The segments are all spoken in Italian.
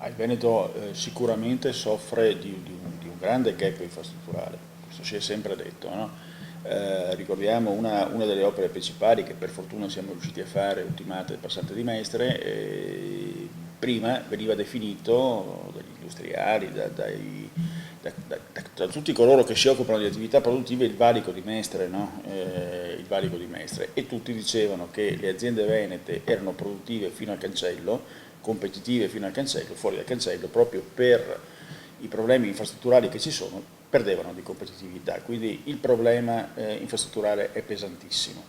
Il Veneto sicuramente soffre di un grande gap infrastrutturale, questo si è sempre detto, no? Ricordiamo una delle opere principali che per fortuna siamo riusciti a fare, ultimate il passante di Mestre, prima veniva definito dagli industriali, da tutti coloro che si occupano di attività produttive il valico di Mestre, no? Il valico di Mestre, e tutti dicevano che le aziende venete erano produttive fino al cancello, competitive fino al cancello, fuori dal cancello, proprio per i problemi infrastrutturali che ci sono, perdevano di competitività. Quindi il problema infrastrutturale è pesantissimo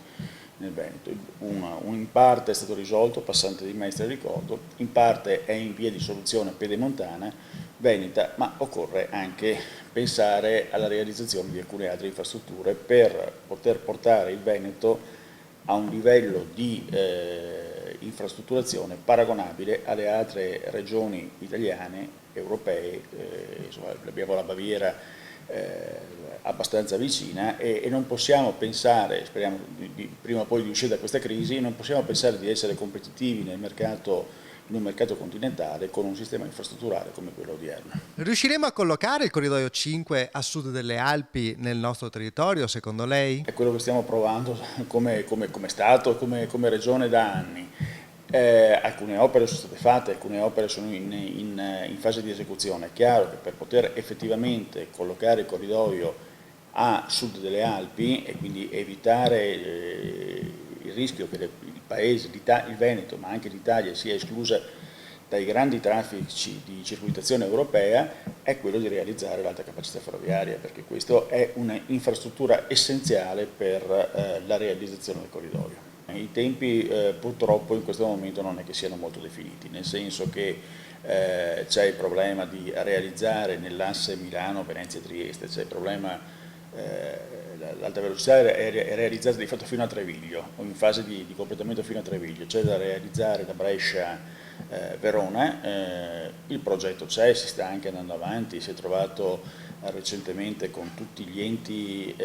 nel Veneto. In parte è stato risolto, passante di Mestre ricordo, in parte è in via di soluzione pedemontana, veneta, ma occorre anche pensare alla realizzazione di alcune altre infrastrutture per poter portare il Veneto a un livello di infrastrutturazione paragonabile alle altre regioni italiane, europee, insomma, abbiamo la Baviera abbastanza vicina e non possiamo pensare, speriamo prima o poi di uscire da questa crisi, non possiamo pensare di essere competitivi in un mercato continentale con un sistema infrastrutturale come quello odierno. Riusciremo a collocare il corridoio 5 a sud delle Alpi nel nostro territorio, secondo lei? È quello che stiamo provando come Stato, come Regione da anni. Alcune opere sono state fatte, alcune opere sono in fase di esecuzione. È chiaro che per poter effettivamente collocare il corridoio a sud delle Alpi e quindi evitare il rischio che il Paese, il Veneto, ma anche l'Italia sia esclusa dai grandi traffici di circuitazione europea, è quello di realizzare l'alta capacità ferroviaria, perché questa è un'infrastruttura essenziale per la realizzazione del corridoio. I tempi purtroppo in questo momento non è che siano molto definiti, nel senso che c'è il problema di realizzare nell'asse Milano-Venezia-Trieste, c'è il problema l'alta velocità è realizzata di fatto fino a Treviglio, o in fase di completamento fino a Treviglio, c'è da realizzare da Brescia Verona, il progetto c'è, si sta anche andando avanti, si è trovato recentemente con tutti gli enti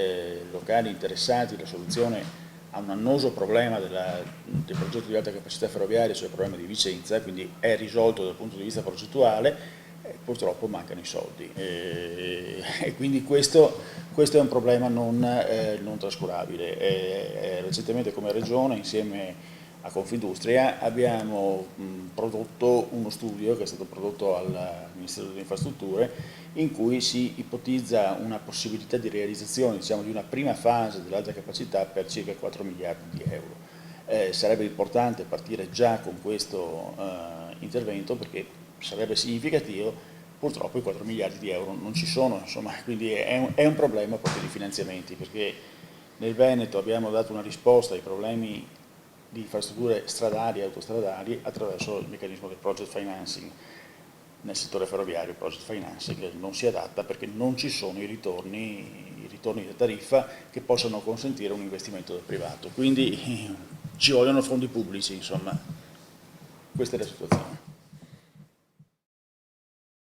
locali interessati la soluzione a un annoso problema del progetto di alta capacità ferroviaria, cioè il problema di Vicenza, quindi è risolto dal punto di vista progettuale, purtroppo mancano i soldi e quindi questo è un problema non trascurabile. Recentemente come Regione, insieme a Confindustria, abbiamo prodotto uno studio che è stato prodotto al Ministero delle Infrastrutture in cui si ipotizza una possibilità di realizzazione, diciamo, di una prima fase dell'alta capacità per circa 4 miliardi di euro. Sarebbe importante partire già con questo intervento perché sarebbe significativo. Purtroppo i 4 miliardi di euro non ci sono, insomma, quindi è un problema proprio di finanziamenti, perché nel Veneto abbiamo dato una risposta ai problemi di infrastrutture stradali e autostradali attraverso il meccanismo del project financing. Nel settore ferroviario il project financing non si adatta perché non ci sono i ritorni da tariffa che possano consentire un investimento del privato, quindi ci vogliono fondi pubblici, insomma, questa è la situazione.